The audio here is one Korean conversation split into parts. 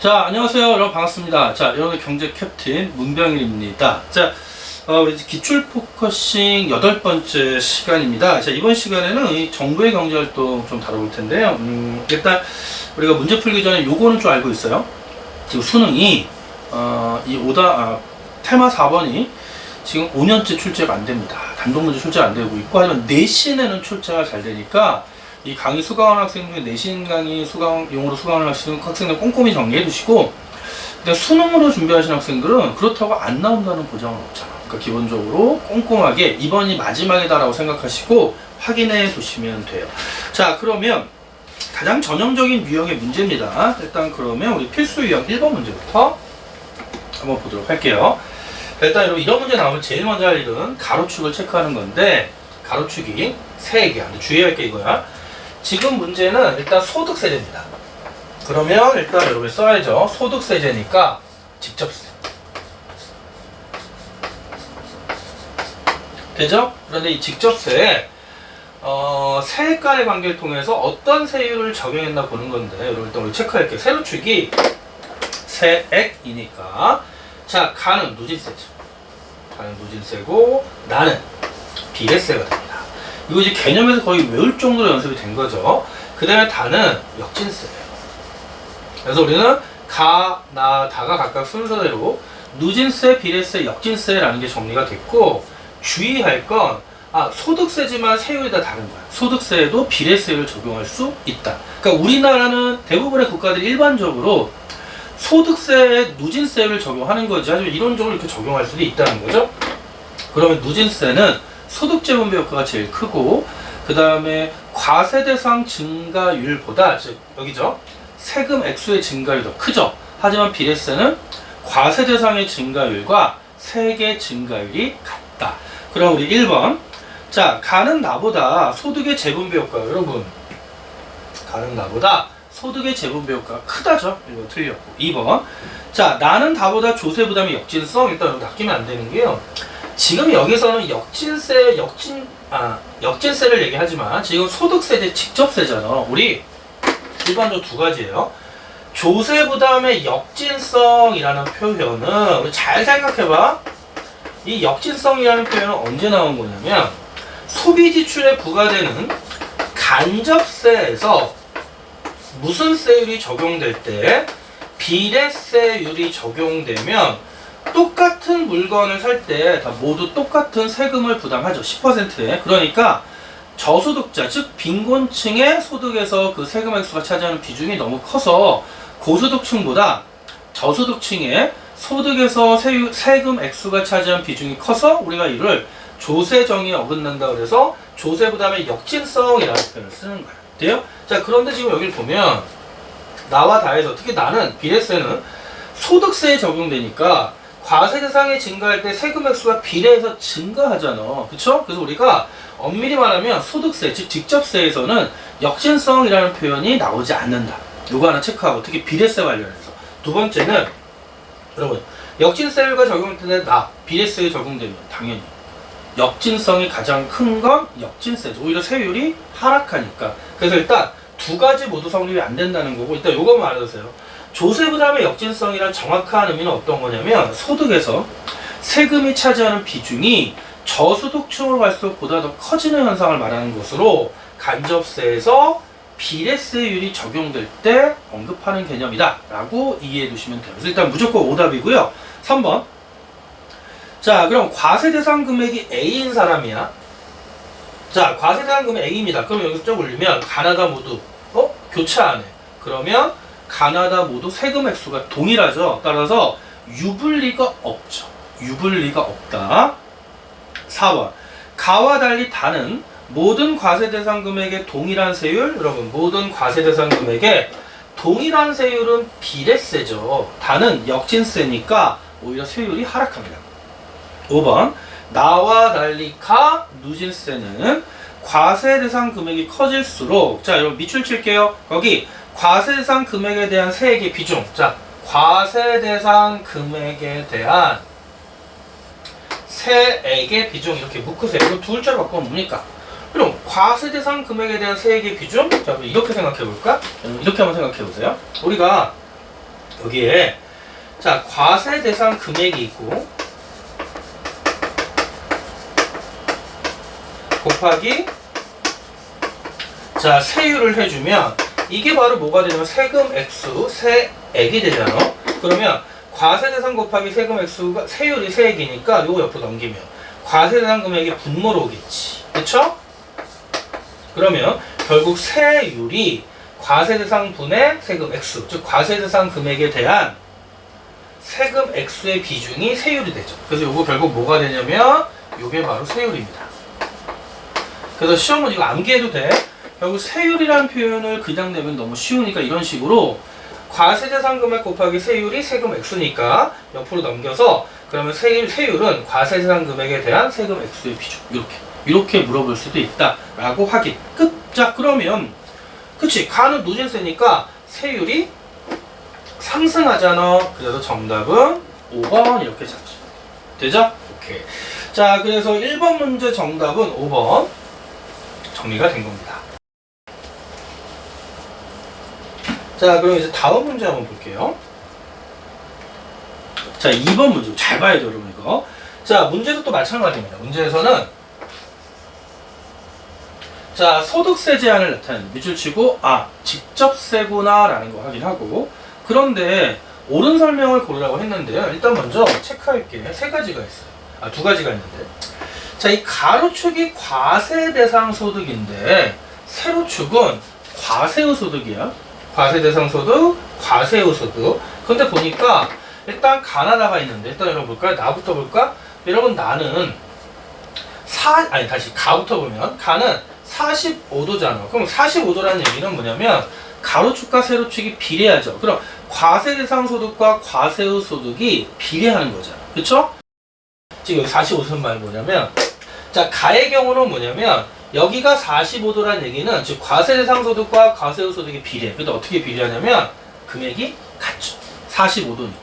자, 안녕하세요. 여러분 반갑습니다. 자, 여러분의 경제 캡틴 문병일입니다. 자, 우리 기출 포커싱 8번째 시간입니다. 자, 이번 시간에는 이 정부의 경제활동 좀 다뤄볼 텐데요. 일단 우리가 문제 풀기 전에 요거는 좀 알고 있어요. 지금 수능이 테마 4번이 지금 5년째 출제가 안 됩니다. 단독문제 출제가 안 되고 있고, 하지만 내신에는 출제가 잘 되니까 이 강의 수강하는 학생 중에 내신 강의 용어로 수강을 하시는 학생들 꼼꼼히 정리해 두시고, 근데 수능으로 준비하시는 학생들은 그렇다고 안 나온다는 보장은 없잖아. 그러니까 기본적으로 꼼꼼하게 이번이 마지막이다라고 생각하시고 확인해 두시면 돼요. 자, 그러면 가장 전형적인 유형의 문제입니다. 일단 그러면 우리 필수 유형 1번 문제부터 한번 보도록 할게요. 일단 여러분, 이런 문제 나오면 제일 먼저 할 일은 가로축을 체크하는 건데, 가로축이 3개야. 근데 주의할 게 이거야. 지금 문제는 일단 소득세제입니다. 그러면 일단 여러분 써야죠. 소득세제니까 직접세. 되죠? 그런데 이 직접세에 세액간의 관계를 통해서 어떤 세율을 적용했나 보는 건데, 여러분 일단 우리 체크할게요. 세로축이 세액이니까, 자, 가는 누진세죠. 가는 누진세고, 나는 비례세가 됩니다. 이거 이제 개념에서 거의 외울 정도로 연습이 된 거죠. 그 다음에 다는 역진세예요. 그래서 우리는 가, 나, 다가 각각 순서대로 누진세, 비례세, 역진세라는 게 정리가 됐고, 주의할 건 소득세지만 세율이 다 다른 거야. 소득세에도 비례세율을 적용할 수 있다. 그러니까 우리나라는 대부분의 국가들이 일반적으로 소득세에 누진세율을 적용하는 거지, 하지만 이론적으로 이렇게 적용할 수도 있다는 거죠. 그러면 누진세는 소득재분배 효과가 제일 크고, 그 다음에 과세대상 증가율보다, 즉 여기죠, 세금 액수의 증가율이 더 크죠. 하지만 비례세는 과세대상의 증가율과 세액의 증가율이 같다. 그럼 우리 1번, 자, 가는 나보다 소득의 재분배 효과, 여러분 가는 나보다 소득의 재분배 효과가 크다죠. 이거 틀렸고. 2번, 자, 나는 다보다 조세 부담의 역진성. 일단 여기 낚이면 안 되는 게요, 지금 여기서는 역진세를 얘기하지만 지금 소득세제 직접세잖아. 우리 일반적으로 두 가지예요. 조세 부담의 역진성이라는 표현은 우리 잘 생각해봐. 이 역진성이라는 표현은 언제 나온 거냐면, 소비 지출에 부과되는 간접세에서 무슨 세율이 적용될 때 비례세율이 적용되면 똑같은 물건을 살 때 다 모두 똑같은 세금을 부담하죠. 10%에. 그러니까 저소득자, 즉 빈곤층의 소득에서 그 세금 액수가 차지하는 비중이 너무 커서 고소득층보다 저소득층의 소득에서 세금 액수가 차지하는 비중이 커서 우리가 이를 조세정의에 어긋난다 그래서 조세 부담의 역진성이라는 표현을 쓰는 거예요. 돼요? 자, 그런데 지금 여기를 보면 나와 다에서, 특히 나는 비례세는 소득세에 적용되니까 과세 대상이 증가할 때 세금 액수가 비례해서 증가하잖아. 그쵸? 그래서 우리가 엄밀히 말하면 소득세, 즉 직접세에서는 역진성이라는 표현이 나오지 않는다. 요거 하나 체크하고, 특히 비례세 관련해서. 두 번째는, 여러분, 역진세율과 적용될 때 비례세에 적용되면 당연히 역진성이 가장 큰 건 역진세죠. 오히려 세율이 하락하니까. 그래서 일단 두 가지 모두 성립이 안 된다는 거고, 일단 요것만 알아두세요. 조세 부담의 역진성이란 정확한 의미는 어떤 거냐면, 소득에서 세금이 차지하는 비중이 저소득층으로 갈수록 보다 더 커지는 현상을 말하는 것으로 간접세에서 비례세율이 적용될 때 언급하는 개념이다 라고 이해해 두시면 돼요. 그래서 일단 무조건 오답이고요. 3번, 자, 그럼 과세 대상 금액이 A인 사람이야. 자, 과세 대상 금액 A입니다. 그럼 여기서 쭉 올리면 가나다 모두 교차하네. 그러면 가나다 모두 세금 액수가 동일하죠. 따라서 유불리가 없죠. 유불리가 없다. 4번, 가와 달리 다는 모든 과세 대상 금액의 동일한 세율. 여러분, 모든 과세 대상 금액의 동일한 세율은 비례세죠. 다는 역진세니까 오히려 세율이 하락합니다. 5번, 나와 달리 가 누진세는 과세 대상 금액이 커질수록, 자, 여러분 밑줄 칠게요. 거기 과세 대상 금액에 대한 세액의 비중. 자, 과세 대상 금액에 대한 세액의 비중 이렇게 묶으세요. 이거 두 글자로 바꾸면 뭡니까? 그럼 과세 대상 금액에 대한 세액의 비중? 자, 이렇게 생각해 볼까? 이렇게 한번 생각해 보세요. 우리가 여기에 자 과세 대상 금액이 있고 곱하기 자 세율을 해주면 이게 바로 뭐가 되냐면 세금 액수 세액이 되잖아. 그러면 과세 대상 곱하기 세금 액수가 세율이 세액이니까 요거 옆으로 넘기면 과세 대상 금액이 분모로 오겠지. 그쵸? 그러면 결국 세율이 과세 대상 분의 세금 액수, 즉 과세 대상 금액에 대한 세금 액수의 비중이 세율이 되죠. 그래서 요거 결국 뭐가 되냐면 요게 바로 세율입니다. 그래서 시험은 이거 암기해도 돼. 결국 세율이라는 표현을 그냥 내면 너무 쉬우니까 이런 식으로 과세 대상 금액 곱하기 세율이 세금 액수니까 옆으로 넘겨서 그러면 세율은 과세 대상 금액에 대한 세금 액수의 비중 이렇게 물어볼 수도 있다라고 하기 끝. 자 그러면 그치 가는 누진세니까 세율이 상승하잖아. 그래서 정답은 5번 이렇게 잡죠. 되죠? 오케이. 자 그래서 1번 문제 정답은 5번 정리가 된 겁니다. 자 그럼 이제 다음 문제 한번 볼게요. 자 2번 문제 잘 봐야 돼요 여러분 이거. 자 문제도 또 마찬가지입니다. 문제에서는 자 소득세 제한을 나타내는 밑줄 치고 직접세구나 라는 거 확인하고 그런데 옳은 설명을 고르라고 했는데요. 일단 먼저 체크할게. 세 가지가 있어요. 두 가지가 있는데 자 이 가로축이 과세 대상 소득인데 세로축은 과세후 소득이야. 과세 대상 소득, 과세후 소득. 근데 보니까 일단 간 하나가 있는데 일단 여러분 볼까요? 나부터 볼까? 여러분 나는 가부터 보면 가는 45도잖아. 그럼 45도라는 얘기는 뭐냐면 가로축과 세로축이 비례하죠. 그럼 과세 대상 소득과 과세후 소득이 비례하는 거잖아. 그쵸? 지금 여기 45도는 말이 뭐냐면 자 가의 경우는 뭐냐면 여기가 45도라는 얘기는 즉 과세 대상 소득과 과세후 소득이 비례해. 근데 어떻게 비례하냐면 금액이 같죠. 45도니까.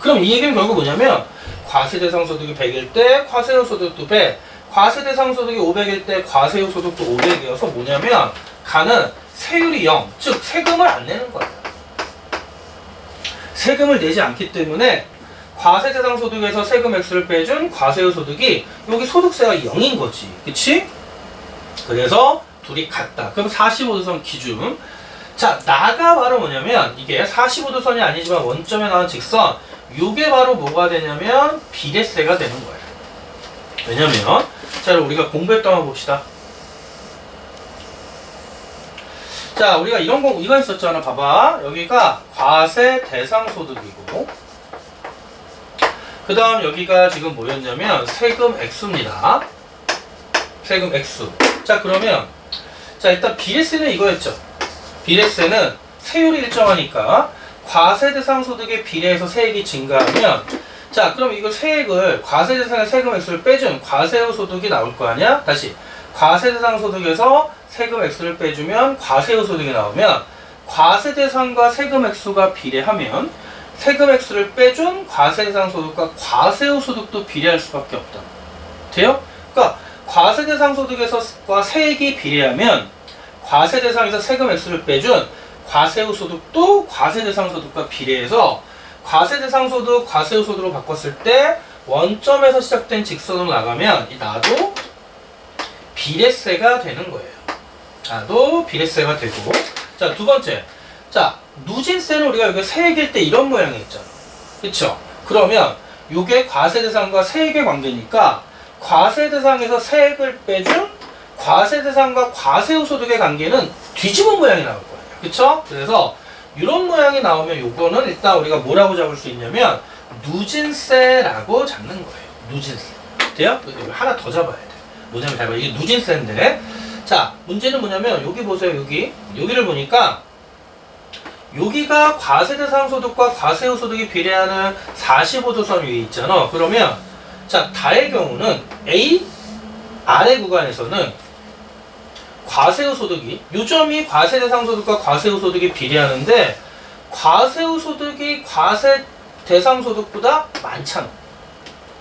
그럼 이 얘기는 결국 뭐냐면 과세 대상 소득이 100일 때 과세후 소득도 100, 과세 대상 소득이 500일 때 과세후 소득도 500이어서 뭐냐면 가는 세율이 0, 즉 세금을 안 내는 거예요. 세금을 내지 않기 때문에 과세 대상 소득에서 세금 액수를 빼준 과세후 소득이 여기 소득세가 0인 거지. 그치? 그래서 둘이 같다. 그럼 45도선 기준. 자, 나가 바로 뭐냐면 이게 45도선이 아니지만 원점에 나온 직선 이게 바로 뭐가 되냐면 비례세가 되는 거예요. 왜냐면 자, 우리가 공부했던 거 봅시다. 자, 우리가 이거 있었잖아. 봐봐. 여기가 과세 대상 소득이고 그 다음 여기가 지금 뭐였냐면 세금 액수입니다. 세금 액수. 자 그러면 자 일단 비례세는 이거였죠. 비례세는 세율이 일정하니까 과세 대상 소득에 비례해서 세액이 증가하면 자 그럼 이거 세액을 과세 대상의 세금 액수를 빼준 과세후 소득이 나올 거 아니야? 다시 과세 대상 소득에서 세금 액수를 빼주면 과세후 소득이 나오면 과세 대상과 세금 액수가 비례하면 세금 액수를 빼준 과세 대상 소득과 과세후 소득도 비례할 수밖에 없다. 돼요? 그러니까 과세 대상 소득에서과 세액이 비례하면 과세 대상에서 세금 액수를 빼준 과세후 소득도 과세 대상 소득과 비례해서 과세 대상 소득, 과세후 소득으로 바꿨을 때 원점에서 시작된 직선으로 나가면 나도 비례세가 되는 거예요. 나도 비례세가 되고 자 두 번째 자 누진세는 우리가 여기 세액일 때 이런 모양이 있잖아. 그쵸? 그러면 이게 과세 대상과 세액의 관계니까 과세 대상에서 세액을 빼준 과세 대상과 과세후 소득의 관계는 뒤집은 모양이 나올 거예요. 그쵸? 그래서 이런 모양이 나오면 요거는 일단 우리가 뭐라고 잡을 수 있냐면 누진세라고 잡는 거예요. 누진세. 돼요? 이거 하나 더 잡아야 돼. 뭐냐면 잘 봐. 이게 누진세인데 자 문제는 뭐냐면 여기 보세요. 여기를 보니까 여기가 과세 대상 소득과 과세후 소득이 비례하는 45도선 위에 있잖아. 그러면 자 다의 경우는 A 아래 구간에서는 과세후 소득이 요점이 과세 대상 소득과 과세후 소득이 비례하는데 과세후 소득이 과세 대상 소득보다 많잖아.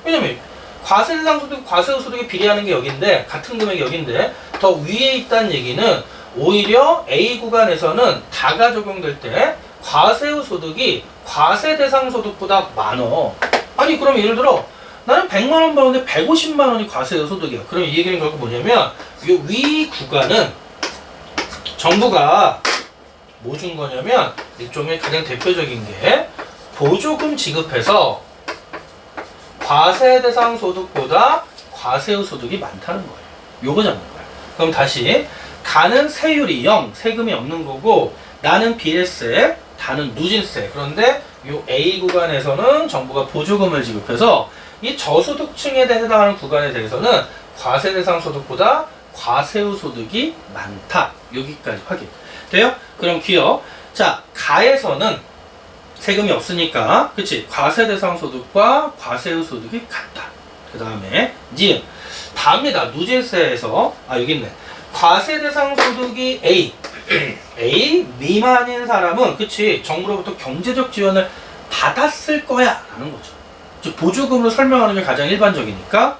왜냐면 과세 대상 소득, 과세후 소득이 비례하는 게 여긴데 같은 금액이 여긴데 더 위에 있다는 얘기는 오히려 A 구간에서는 다가 적용될 때 과세후 소득이 과세 대상 소득보다 많어. 아니 그럼 예를 들어 나는 100만 원 버는데 150만 원이 과세후 소득이야. 그럼 이 얘기는 결국 뭐냐면 이 위 구간은 정부가 뭐 준 거냐면 일종의 가장 대표적인 게 보조금 지급해서 과세 대상 소득보다 과세후 소득이 많다는 거예요. 요거 잡는 거야. 그럼 다시 가는 세율이 0, 세금이 없는 거고 나는 비례세, 다는 누진세. 그런데 요 A 구간에서는 정부가 보조금을 지급해서 이 저소득층에 해당하는 구간에 대해서는 과세 대상 소득보다 과세후 소득이 많다. 여기까지 확인. 돼요? 그럼 기억. 자, 가에서는 세금이 없으니까, 그치? 과세 대상 소득과 과세후 소득이 같다. 그 다음에, 니은. 다입니다. 누진세에서, 여기 있네. 과세 대상 소득이 A. A 미만인 사람은, 그치? 정부로부터 경제적 지원을 받았을 거야. 라는 거죠. 즉, 보조금으로 설명하는 게 가장 일반적이니까,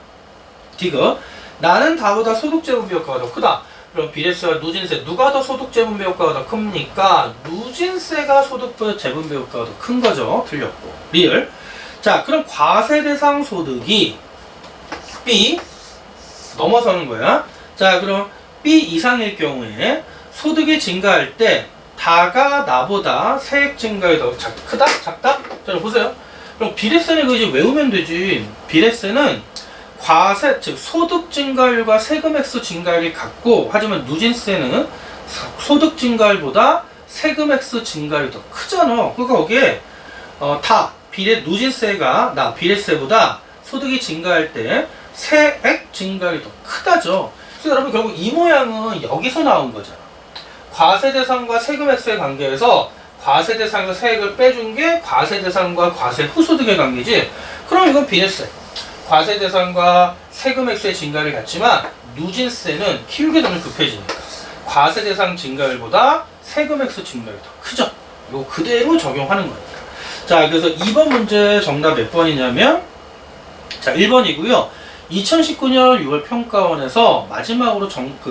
디귿. 나는 다보다 소득재분배 효과가 더 크다. 그럼 비례세와 누진세 누가 더 소득재분배 효과가 더 큽니까? 누진세가 소득재분배 효과가 더 큰 거죠. 틀렸고. 리을. 자, 그럼 과세 대상 소득이 B 넘어서는 거야. 자, 그럼 B 이상일 경우에 소득이 증가할 때 다가 나보다 세액 증가율이 더 크다? 작다? 자, 보세요. 그럼 비례세는 이거 이제 외우면 되지. 비례세는 과세, 즉 소득 증가율과 세금 액수 증가율이 같고, 하지만 누진세는 소득 증가율보다 세금 액수 증가율이 더 크잖아. 그러니까 거기에 누진세가 비례세보다 소득이 증가할 때 세액 증가율이 더 크다죠. 그래서 여러분 결국 이 모양은 여기서 나온 거잖아. 과세 대상과 세금 액수의 관계에서 과세 대상과 세액을 빼준 게 과세 대상과 과세 후소득의 관계지. 그럼 이건 비례세. 과세 대상과 세금 액수의 증가율이 같지만 누진세는 키우게 되면 급해지니까 과세 대상 증가율보다 세금 액수 증가율이 더 크죠. 이거 그대로 적용하는 거니까. 자, 그래서 2번 문제 정답 몇 번이냐면, 자, 1번이고요. 2019년 6월 평가원에서 마지막으로 정부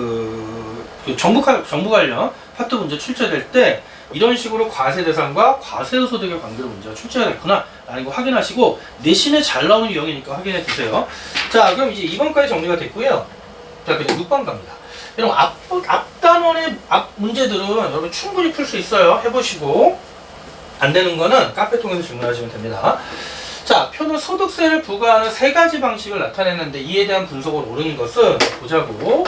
관련 파트 문제 출제될 때 이런 식으로 과세 대상과 과세후 소득의 관계로 문제가 출제가 됐구나 라는 거 확인하시고, 내신에 잘 나오는 유형이니까 확인해 주세요. 자, 그럼 이제 2번까지 정리가 됐고요. 자, 그럼 6번 갑니다. 여러분 앞 단원의 앞 문제들은 여러분 충분히 풀 수 있어요. 해보시고 안 되는 거는 카페 통해서 질문하시면 됩니다. 자, 표는 소득세를 부과하는 세 가지 방식을 나타냈는데 이에 대한 분석을 옳은 것은 보자고.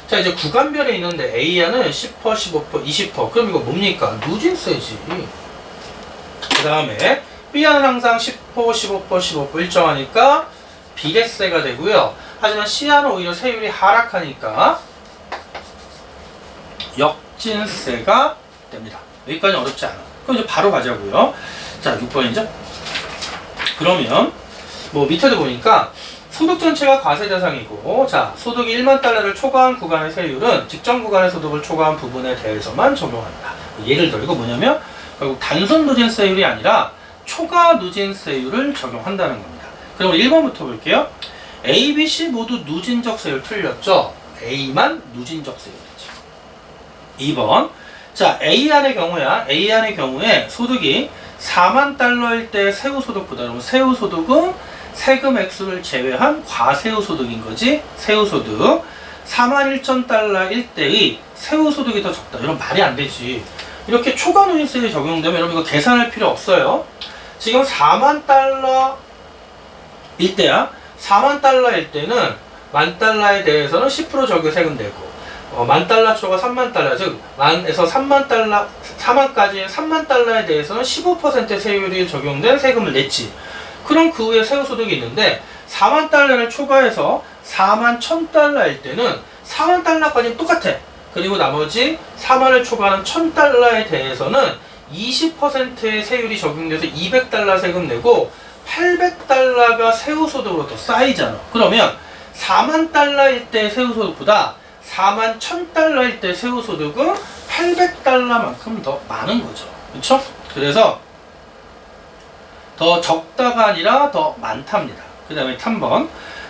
자, 이제 구간별에 있는데 A안은 10%, 15%, 20%. 그럼 이거 뭡니까? 누진세지. 그 다음에 B안은 항상 10%, 15%, 15% 일정하니까 비례세가 되고요. 하지만 C안은 오히려 세율이 하락하니까 역진세가 됩니다. 여기까지 어렵지 않아. 그럼 이제 바로 가자고요. 자, 6번이죠. 그러면 뭐 밑에도 보니까 소득 전체가 과세 대상이고, 자, 소득이 1만 달러를 초과한 구간의 세율은 직전 구간의 소득을 초과한 부분에 대해서만 적용한다. 예를 들어 이거 뭐냐면 결국 단순 누진세율이 아니라 초과 누진세율을 적용한다는 겁니다. 그럼 1번부터 볼게요. A, B, C 모두 누진적 세율 틀렸죠? A만 누진적 세율이지. 2번. 자, A안의 경우에 소득이 4만 달러일 때 세후 소득보다, 그러면 세후 소득은 세금 액수를 제외한 과세후 소득인 거지. 세후 소득 4만 1천 달러일 때의 세후 소득이 더 적다. 이런 말이 안 되지. 이렇게 초과 누진세율이 적용되면 여러분 이거 계산할 필요 없어요. 지금 4만 달러일 때야. 4만 달러일 때는 만 달러에 대해서는 10% 적용 세금 내고, 만 달러 초과 3만 달러, 즉 만에서 3만 달러, 4만까지 3만 달러에 대해서는 15% 세율이 적용된 세금을 냈지. 그럼 그 후에 세후 소득이 있는데 4만 달러를 초과해서 4만 1,000달러일 때는 4만 달러까지는 똑같아. 그리고 나머지 4만을 초과하는 1,000달러에 대해서는 20%의 세율이 적용돼서 200달러 세금 내고 800달러가 세후 소득으로 더 쌓이잖아. 그러면 4만 달러일 때 세후 소득보다 4만 1,000달러일 때 세후 소득은 800달러만큼 더 많은 거죠. 그렇죠? 그래서 더 적다가 아니라 더 많답니다. 그 다음에 3번.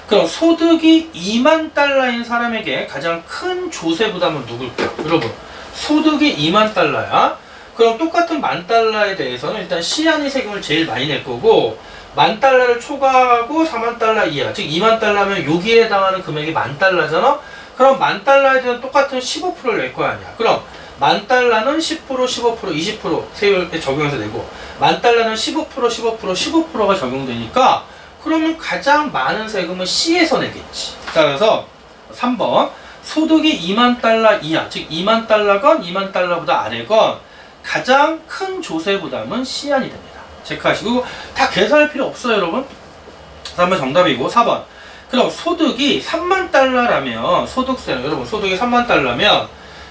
그럼 소득이 2만 달러인 사람에게 가장 큰 조세 부담은 누굴까요? 여러분, 소득이 2만 달러야. 그럼 똑같은 $10,000에 대해서는 일단 시한이 세금을 제일 많이 낼 거고, $10,000를 초과하고 $40,000 이하, 즉 $20,000면 여기에 해당하는 금액이 $10,000잖아? 그럼 $10,000에 대한 똑같은 15%를 낼 거 아니야. 그럼 $10,000는 10%, 15%, 20% 세율에 적용해서 내고, $10,000는 15%, 15%, 15%가 적용되니까 그러면 가장 많은 세금은 C에서 내겠지. 따라서 3번 소득이 $20,000 이하, 즉 $20,000건 $20,000보다 아래건 가장 큰 조세 부담은 C안이 됩니다. 체크하시고 다 계산할 필요 없어요, 여러분. 3번 정답이고 4번. 그럼 소득이 $30,000라면 소득세는 여러분 소득이 $30,000면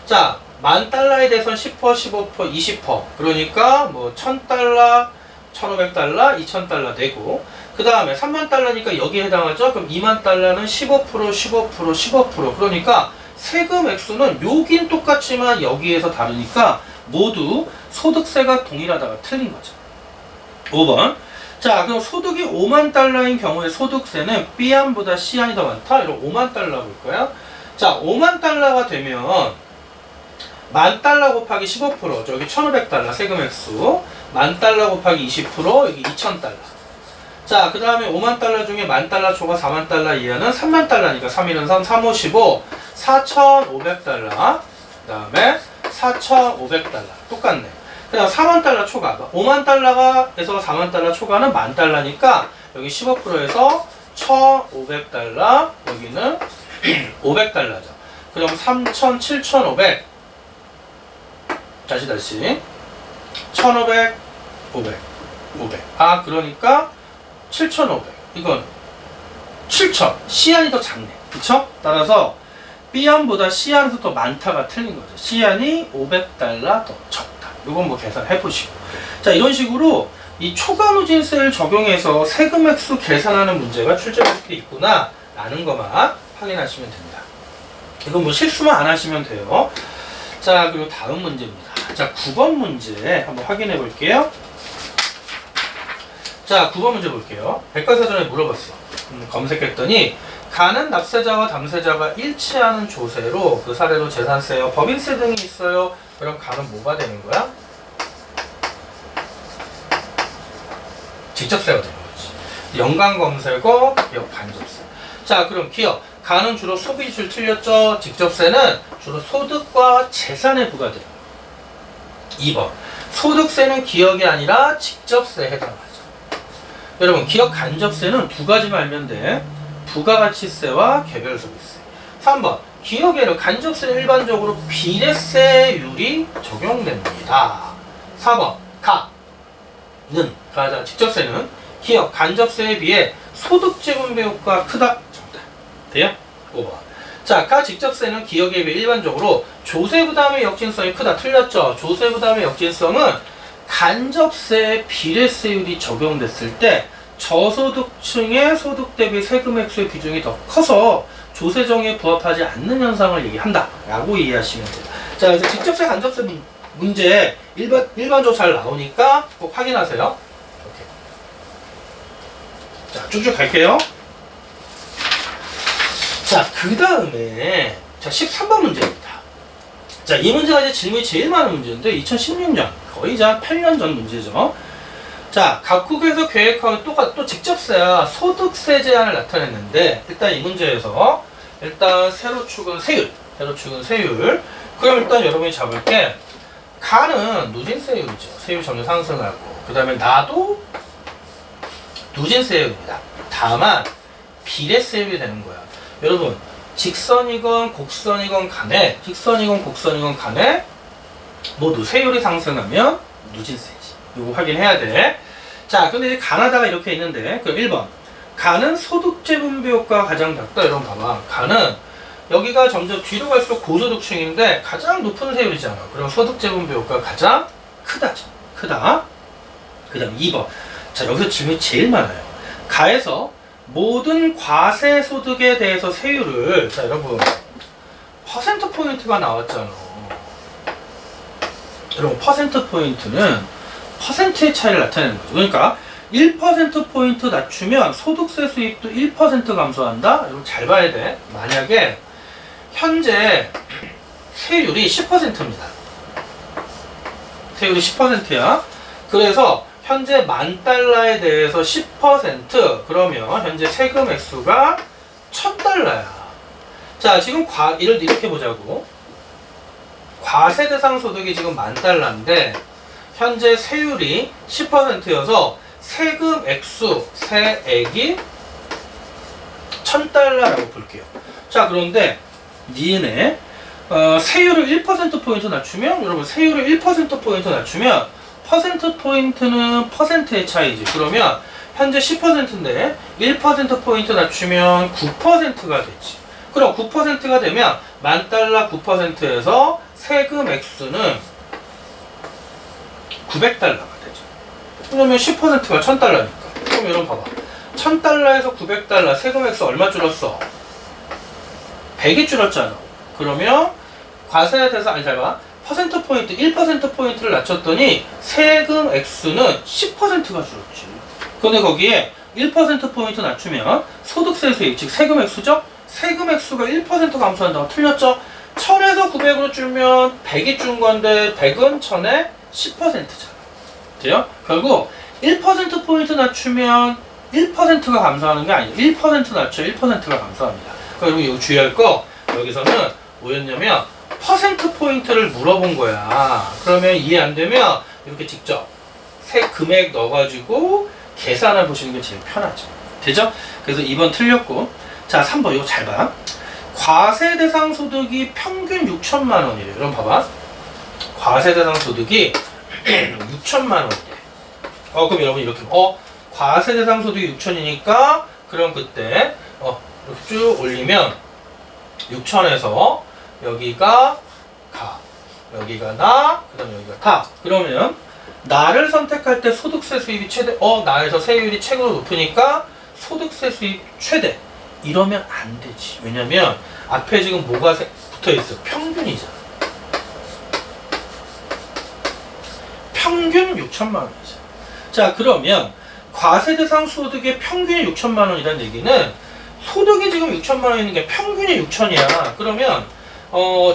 자 $10,000에 대해서는 10%, 15%, 20% 그러니까 뭐 $1,000, $1,500, $2,000 내고 그 다음에 $30,000니까 여기에 해당하죠. 그럼 $20,000는 15%, 15%, 15% 그러니까 세금 액수는 여긴 똑같지만 여기에서 다르니까 모두 소득세가 동일하다가 틀린 거죠. 5번. 자, 그럼 소득이 $50,000인 경우에 소득세는 B안보다 C안이 더 많다. 이런 $50,000 볼 거야. 자, $50,000가 되면 $10,000 곱하기 15%, 저기 $1,500 세금 액수, $10,000 곱하기 20%, 여기 $2,000. 자, 그 다음에 $50,000 중에 $10,000 초과 $40,000 이하는 $30,000니까 3일은 3, 3, 5, 15, $4,500. 그 다음에 $4,500. 똑같네. 그 다음 $40,000 초과. $50,000에서 $40,000 초과는 $10,000니까 여기 15%에서 $1,500. 여기는 $500죠. 그럼 3,000, 7,500. 다시 1,500, 500, 500. 아, 그러니까 7,500. 이건 7,000. C안이 더 작네. 그쵸? 따라서 B안보다 C안에서 더 많다가 틀린 거죠. C안이 $500 더 적다. 이건 뭐 계산해 보시고. 자, 이런 식으로 이 초과누진세를 적용해서 세금 액수 계산하는 문제가 출제될 때 있구나 라는 것만 확인하시면 됩니다. 이건 뭐 실수만 안 하시면 돼요. 자, 그리고 다음 문제입니다. 자, 9번 문제 한번 확인해 볼게요. 자, 9번 문제 볼게요. 백과사전에 물어봤어. 검색했더니 가는 납세자와 담세자가 일치하는 조세로 그 사례로 재산세와 법인세 등이 있어요. 그럼 가는 뭐가 되는 거야? 직접세가 되는 거지. 연간검색어, 기업 간접세. 자, 그럼 기업 가는 주로 소비지출 틀렸죠? 직접세는 주로 소득과 재산에 부과돼요. 2번 소득세는 기억이 아니라 직접세에 해당하죠. 여러분 기업 간접세는 두 가지만 알면 돼. 부가가치세와 개별소비세. 3번 기업에는 간접세는 일반적으로 비례세율이 적용됩니다. 4번 가자 직접세는 기업 간접세에 비해 소득재분배 효과가 크다. 정답. 돼요? 5번. 자, 가 직접세는 기업에 비해 일반적으로 조세부담의 역진성이 크다. 틀렸죠? 조세부담의 역진성은 간접세 비례세율이 적용됐을 때 저소득층의 소득 대비 세금 액수의 비중이 더 커서 조세정에 부합하지 않는 현상을 얘기한다 라고 이해하시면 돼요. 자, 그래서 직접세 간접세 문제 일반적으로 잘 나오니까 꼭 확인하세요. 이렇게. 자, 쭉쭉 갈게요. 자, 그 다음에 자 13번 문제입니다. 자, 이 문제가 이제 질문이 제일 많은 문제인데 2016년 거의 이제 8년 전 문제죠. 자, 각국에서 계획하는 또 직접세와 소득세 제한을 나타냈는데 일단 이 문제에서 일단 세로 축은 세율. 그럼 일단 여러분이 잡을 게 가는 누진세율이죠. 세율 점점 상승하고 그 다음에 나도 누진세율입니다. 다만 비례세율이 되는 거야. 여러분 직선이건 곡선이건 간에 모두 세율이 상승하면 누진세지. 이거 확인해야 돼. 자, 근데 이제 가나다가 이렇게 있는데 그럼 1번 가는 소득재분배 효과가 가장 작다. 여러분 봐봐. 가는 여기가 점점 뒤로 갈수록 고소득층인데 가장 높은 세율이잖아. 그럼 소득재분배 효과가 가장 크다죠. 크다. 그 다음 2번. 자, 여기서 질문이 제일 많아요. 가에서 모든 과세 소득에 대해서 세율을 자, 여러분 퍼센트 포인트가 나왔잖아. 여러분 퍼센트 포인트는 퍼센트의 차이를 나타내는 거죠. 그러니까 1% 포인트 낮추면 소득세 수입도 1% 감소한다. 여러분 잘 봐야 돼. 만약에 현재 세율이 10%입니다. 세율이 10%야. 그래서 현재 $10,000에 대해서 10%, 그러면 현재 세금 액수가 $1,000야. 자, 지금 이렇게 보자고. 과세 대상 소득이 지금 $10,000인데 현재 세율이 10%여서 세금 액수, 세액이 $1,000라고 볼게요. 자, 그런데 니은에 세율을 1%포인트 낮추면, 여러분 세율을 1%포인트 낮추면 퍼센트포인트는 퍼센트의 차이지. 그러면 현재 10%인데 1%포인트 낮추면 9%가 되지. 그럼 9%가 되면 $10,000 9%에서 세금 액수는 $900가 되죠. 그러면 10%가 $1,000니까. 그럼 여러분 봐봐. $1,000에서 $900 세금 액수 얼마 줄었어? 100이 줄었잖아. 그러면 과세에 대해서 잘 봐. 퍼센트 포인트 1%포인트를 낮췄더니 세금 액수는 10%가 줄었지. 근데 거기에 1%포인트 낮추면 소득세 수입, 즉 세금 액수죠? 세금 액수가 1% 감소한다고 틀렸죠? 1000에서 900으로 줄면 100이 준 건데 100은 1000에 10%잖아. 돼요? 결국 1%포인트 낮추면 1%가 감소하는 게 아니에요. 1% 낮춰 1%가 감소합니다. 그러니까 이거 주의할 거, 여기서는 뭐였냐면 퍼센트 포인트를 물어본 거야. 그러면 이해 안 되면 이렇게 직접 세 금액 넣어가지고 계산해 보시는 게 제일 편하죠. 되죠? 그래서 2번 틀렸고, 자 3번 이거 잘 봐. 과세 대상 소득이 평균 6천만 원이래요. 여러분 봐봐. 과세 대상 소득이 6천만 원이래. 그럼 여러분 이렇게 과세 대상 소득이 6천이니까 그럼 그때 이렇게 쭉 올리면 6천에서 여기가 가, 여기가 나, 그 다음에 여기가 다. 그러면 나를 선택할 때 소득세 수입이 최대, 나에서 세율이 최고로 높으니까 소득세 수입 최대. 이러면 안 되지. 왜냐면 앞에 지금 뭐가 붙어 있어? 평균이잖아. 평균 6천만 원이죠. 자, 그러면 과세 대상 소득의 평균이 6천만 원이라는 얘기는 소득이 지금 6천만 원인 게 평균이 6천이야. 그러면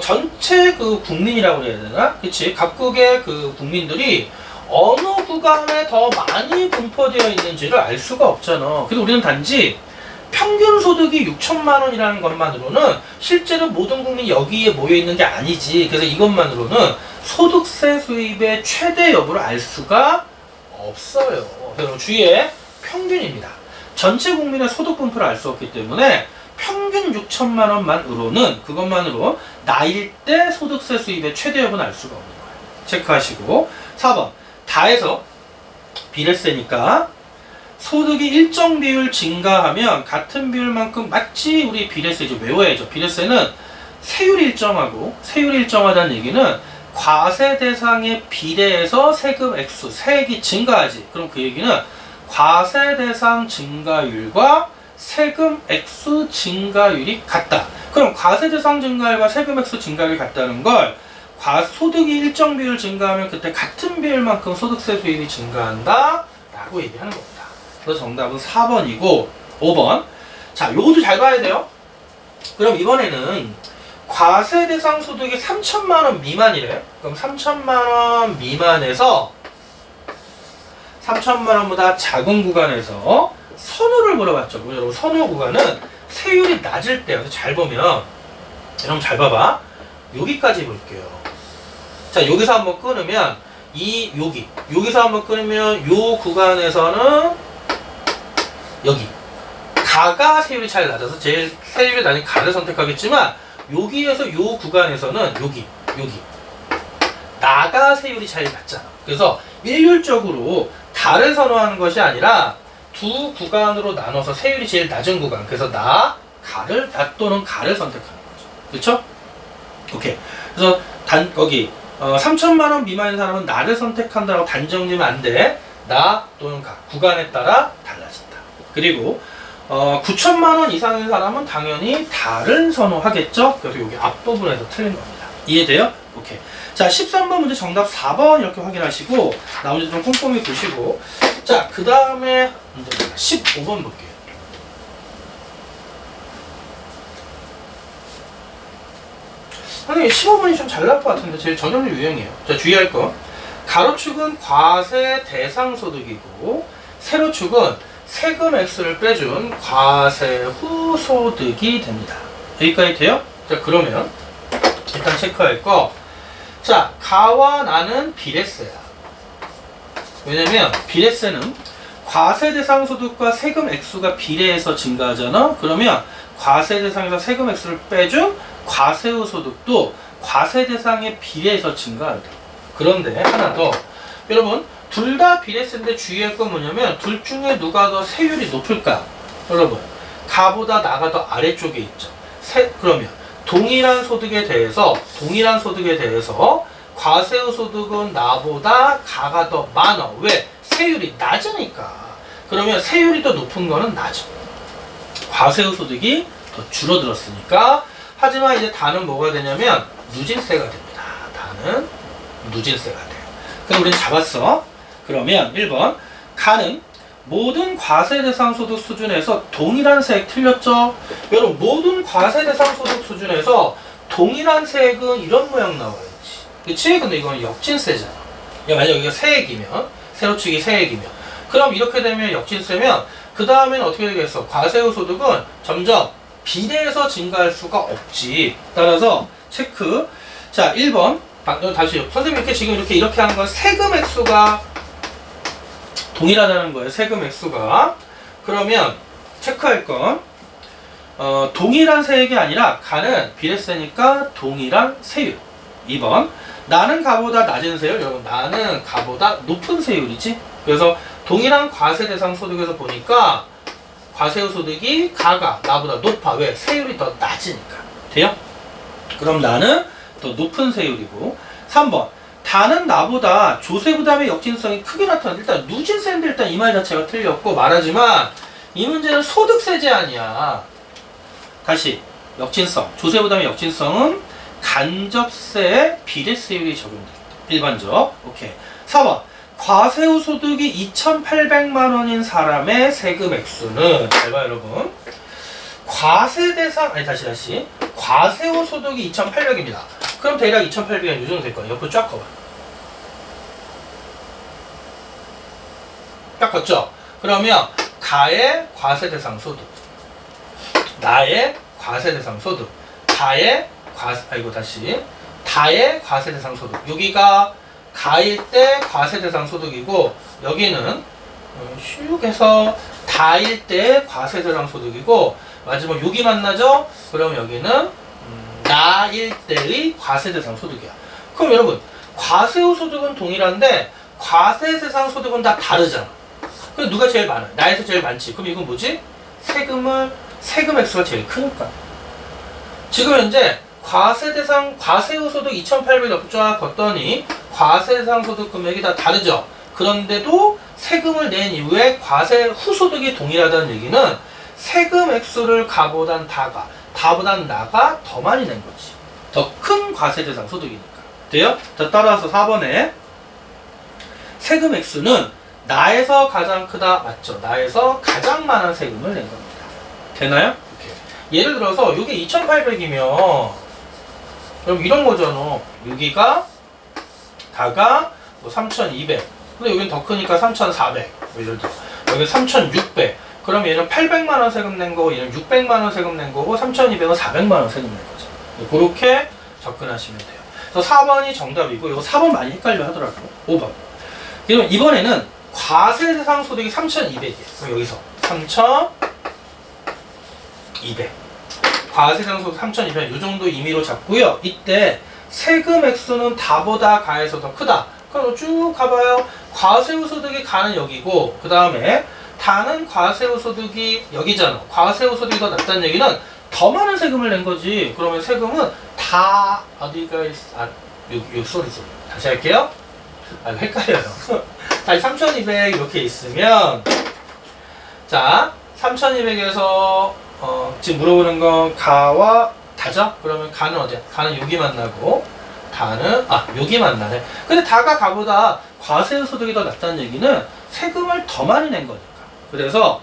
전체 그 국민이라고 해야 되나? 그치? 각국의 그 국민들이 어느 구간에 더 많이 분포되어 있는지를 알 수가 없잖아. 그래서 우리는 단지 평균 소득이 6천만 원이라는 것만으로는 실제로 모든 국민이 여기에 모여 있는 게 아니지. 그래서 이것만으로는 소득세 수입의 최대 여부를 알 수가 없어요. 그래서 주의해. 평균입니다. 전체 국민의 소득 분포를 알 수 없기 때문에 평균 6천만 원만으로는, 그것만으로 나일 때 소득세 수입의 최대 여부는 알 수가 없는 거예요. 체크하시고. 4번 다해서 비례세니까 소득이 일정 비율 증가하면 같은 비율만큼, 마치 우리 비례세 이제 외워야죠. 비례세는 세율이 일정하고, 세율이 일정하다는 얘기는 과세 대상에 비례해서 세금 액수, 세액이 증가하지. 그럼 그 얘기는 과세 대상 증가율과 세금 액수 증가율이 같다. 그럼 과세 대상 증가율과 세금 액수 증가율이 같다는 걸, 소득이 일정 비율 증가하면 그때 같은 비율만큼 소득세 수입이 증가한다 라고 얘기하는 겁니다. 그래서 정답은 4번이고 5번. 자, 요것도 잘 봐야 돼요. 그럼 이번에는 과세 대상 소득이 3천만 원 미만이래. 그럼 3천만 원 미만에서 3천만 원보다 작은 구간에서 선호를 물어봤죠. 여러분 선호 구간은 세율이 낮을 때, 잘 보면, 여러분 잘 봐봐. 여기까지 볼게요. 자, 여기서 한번 끊으면 여기서 한번 끊으면 요 구간에서는 여기 가가 세율이 제일 낮아서 제일 세율이 낮은 가를 선택하겠지만, 여기에서 요 구간에서는 여기 나가 세율이 제일 낮잖아. 그래서 일률적으로 다를 선호하는 것이 아니라 두 구간으로 나눠서 세율이 제일 낮은 구간, 그래서 나 또는 가를 선택하는 거죠. 그렇죠? 오케이. 그래서 거기 3천만 원 미만인 사람은 나를 선택한다고 단정지면 안 돼. 나 또는 가, 구간에 따라 달라진다. 그리고 9천만 원 이상인 사람은 당연히 다른 선호하겠죠. 그래서 여기 앞부분에서 틀린 겁니다. 이해돼요? 오케이. 자, 13번 문제 정답 4번 이렇게 확인하시고 나머지 좀 꼼꼼히 보시고, 자, 그 다음에 15번 볼게요. 선생님 15번이 좀 잘 나올 것 같은데 제일 전형적 유형이에요. 자, 주의할 거. 가로축은 과세 대상 소득이고 세로축은 세금 X를 빼준 과세 후 소득이 됩니다. 여기까지 돼요? 자, 그러면 일단 체크할 거. 자, 가와 나는 비례세야. 왜냐면 비례세는 과세 대상 소득과 세금 액수가 비례해서 증가하잖아. 그러면 과세 대상에서 세금 액수를 빼준 과세 후 소득도 과세 대상에 비례해서 증가한다. 그런데 하나 더. 여러분, 둘 다 비례세인데 주의할 건 뭐냐면 둘 중에 누가 더 세율이 높을까? 여러분, 가보다 나가 더 아래쪽에 있죠. 그러면 동일한 소득에 대해서 과세 후 소득은 나보다 가가 더 많아. 왜? 세율이 낮으니까. 그러면 세율이 더 높은 거는 낮아. 과세 후 소득이 더 줄어들었으니까. 하지만 이제 다는 뭐가 되냐면 누진세가 됩니다. 다는 누진세가 돼요. 그럼 우리는 잡았어. 그러면 1번 가는 모든 과세 대상 소득 수준에서 동일한 세액 틀렸죠? 여러분, 모든 과세 대상 소득 수준에서 동일한 세액은 이런 모양 나와야지. 그치? 근데 이건 역진세잖아. 만약 여기가 세액이면, 세로축이 세액이면, 그럼 이렇게 되면 역진세면 그 다음에는 어떻게 되겠어? 과세 후 소득은 점점 비례해서 증가할 수가 없지. 따라서 체크. 자, 1번 다시 선생님 지금 이렇게 하는 건 세금 액수가 동일하다는 거예요. 세금 액수가. 그러면 체크할 건 동일한 세액이 아니라 가는 비례세니까 동일한 세율. 2번 나는 가보다 낮은 세율. 여러분, 나는 가보다 높은 세율이지. 그래서 동일한 과세 대상 소득에서 보니까 과세 후 소득이 가가 나보다 높아. 왜? 세율이 더 낮으니까. 돼요? 그럼 나는 더 높은 세율이고. 3번 다는 나보다 조세 부담의 역진성이 크게 나타난다. 일단 누진세인데 일단 이 말 자체가 틀렸고 말하지만 이 문제는 소득세 제한이야. 다시 역진성, 조세 부담의 역진성은 간접세에 비례세율이 적용된다. 일반적. 오케이. 4번 과세 후 소득이 2,800만 원인 사람의 세금 액수는, 잘 봐요 여러분. 과세 대상, 다시. 과세 후 소득이 2,800입니다. 그럼 대략 2,800이 이 정도 될 거예요. 옆으로 쫙 커봐. 딱 컸죠? 그러면 가의 과세 대상 소득, 나의 과세 대상 소득, 다의 과세 대상 소득. 여기가 가일 때 과세 대상 소득이고 여기는 슉 해서 다일 때 과세 대상 소득이고 마지막 여기 만나죠? 그럼 여기는 나일 때의 과세 대상 소득이야. 그럼 여러분, 과세 후 소득은 동일한데 과세 대상 소득은 다 다르잖아. 그럼 누가 제일 많아요? 나에서 제일 많지. 그럼 이건 뭐지? 세금 액수가 제일 크니까. 지금 현재 과세 후 소득 2,800 쫙 걷더니 과세 대상 소득 금액이 다 다르죠. 그런데도 세금을 낸 이후에 과세 후 소득이 동일하다는 얘기는 세금 액수를 가보단 다보단 나가 더 많이 낸 거지. 더 큰 과세 대상 소득이니까. 돼요? 자, 따라서 4번에 세금 액수는 나에서 가장 크다. 맞죠? 나에서 가장 많은 세금을 낸 겁니다. 되나요? 오케이. 예를 들어서 이게 2,800이면 그럼 이런 거잖아. 여기가 다가 뭐 3,200. 근데 여기는 더 크니까 3,400. 예를 들어. 여기 3,600. 그럼 얘는 800만원 세금 낸 거고 얘는 600만원 세금 낸 거고 3,200은 400만원 세금 낸 거죠. 그렇게 접근하시면 돼요. 그래서 4번이 정답이고 이거 4번 많이 헷갈려 하더라고요. 5번. 그러면 이번에는 과세 대상 소득이 3,200이에요. 그럼 여기서 3,200. 과세 대상 소득 3,200. 이 정도 임의로 잡고요. 이때 세금 액수는 다보다 가에서 더 크다. 그럼 쭉 가봐요. 과세 후 소득이 가는 여기고 그 다음에 다는 과세 후 소득이 여기잖아. 과세 후 소득이 더 낮다는 얘기는 더 많은 세금을 낸 거지. 그러면 세금은 다 어디가 있어? 쏘리. 다시 할게요. 헷갈려요. 다시 3,200 이렇게 있으면 자 3,200에서 지금 물어보는 건 가와 다죠? 그러면 가는 어디야? 가는 여기 만나고 다는 여기 만나네. 근데 다가 가보다 과세 소득이 더 낮다는 얘기는 세금을 더 많이 낸 거니까. 그래서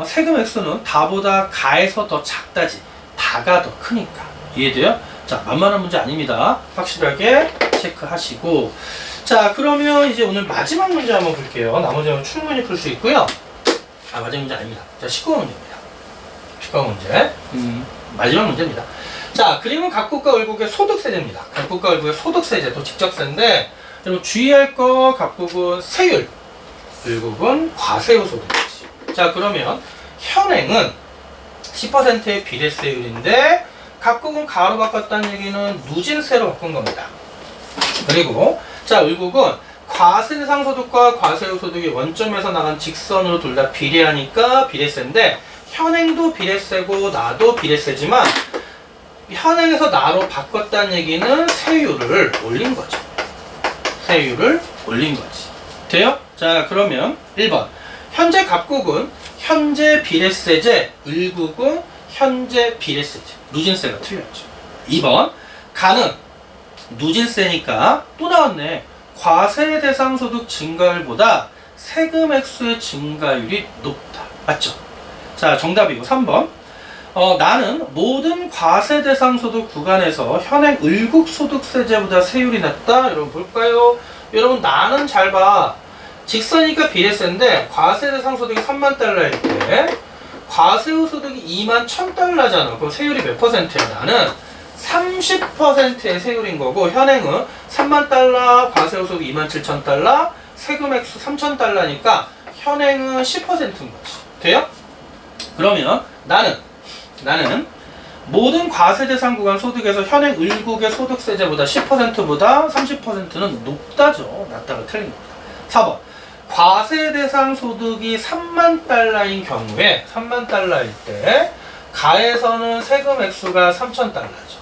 세금 액수는 다보다 가에서 더 작다지 다가 더 크니까. 이해돼요? 자, 만만한 문제 아닙니다. 확실하게 체크하시고 자, 그러면 이제 오늘 마지막 문제 한번 볼게요. 나머지는 충분히 풀 수 있고요. 아, 마지막 문제 아닙니다. 자, 19번 문제입니다. 19번 문제. 마지막 문제입니다. 자, 그림은 각국과 을국의 소득세제입니다. 각국과 을국의 소득세제, 또 직접세인데, 여러분 주의할 거, 각국은 세율, 을국은 과세후 소득이지. 자, 그러면 현행은 10%의 비례세율인데, 각국은 가로 바꿨다는 얘기는 누진세로 바꾼 겁니다. 그리고, 자, 을국은 과세 대상 소득과 과세후 소득이 원점에서 나간 직선으로 둘 다 비례하니까 비례세인데, 현행도 비례세고 나도 비례세지만 현행에서 나로 바꿨다는 얘기는 세율을 올린 거죠. 세율을 올린 거지. 돼요? 자, 그러면 1번 현재 각국은 현재 비례세제, 을국은 현재 비례세제. 누진세가 틀렸죠. 2번 가는 누진세니까 또 나왔네. 과세 대상 소득 증가율보다 세금 액수의 증가율이 높다. 맞죠? 자, 정답이고 3번 나는 모든 과세 대상 소득 구간에서 현행 을국 소득세제보다 세율이 낮다. 여러분 볼까요? 여러분 나는 잘 봐. 직선이니까 비례세인데 과세 대상 소득이 3만 달러일 때 과세후 소득이 2만 1,000달러잖아. 그럼 세율이 몇 퍼센트야? 나는 30%의 세율인 거고 현행은 3만 달러, 과세후 소득 2만 7,000달러, 세금 액수 3,000달러니까 현행은 10%인 거지. 돼요? 그러면 나는 모든 과세 대상 구간 소득에서 현행 을국의 소득세제보다 10%보다 30%는 높다죠. 낮다가 틀린 겁니다. 4번 과세 대상 소득이 3만 달러인 경우에 3만 달러일 때 가에서는 세금 액수가 3,000달러죠.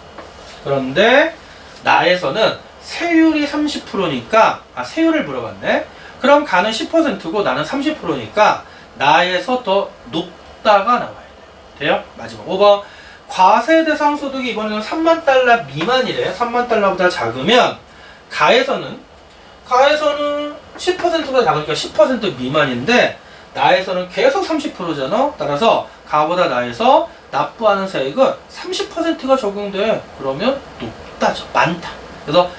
그런데 나에서는 세율이 30%니까 세율을 물어봤네. 그럼 가는 10%고 나는 30%니까 나에서 더 높다가 나와야 돼요. 돼요? 마지막 5번 과세 대상 소득이 이번에는 3만 달러 미만이래. 3만 달러보다 작으면 가에서는 10%보다 작으니까 10% 미만인데 나에서는 계속 30%잖아. 따라서 가보다 나에서 납부하는 세액은 30%가 적용돼. 그러면 높다죠. 많다. 그래서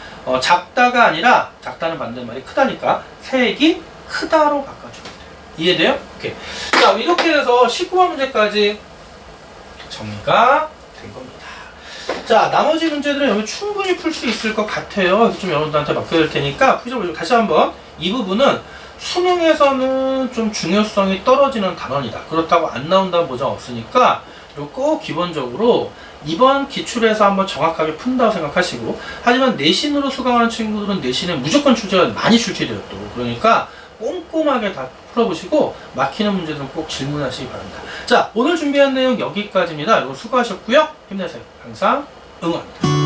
작다가 아니라 작다는 반대말이 크다니까 세액이 크다로 바꿔주면 돼요. 이해돼요? 오케이. 자, 이렇게 해서 19번 문제까지 정리가 된 겁니다. 자, 나머지 문제들은 여러분 충분히 풀 수 있을 것 같아요. 좀 여러분들한테 맡겨둘 테니까 풀어보죠. 다시 한번 이 부분은 수능에서는 좀 중요성이 떨어지는 단원이다. 그렇다고 안 나온다는 보장 없으니까 꼭 기본적으로 이번 기출에서 한번 정확하게 푼다고 생각하시고, 하지만 내신으로 수강하는 친구들은 내신에 무조건 출제가 많이 출제돼요. 또 그러니까 꼼꼼하게 다 풀어보시고 막히는 문제들은 꼭 질문하시기 바랍니다. 자, 오늘 준비한 내용 여기까지입니다. 여러분 수고하셨고요. 힘내세요. 항상 응원합니다.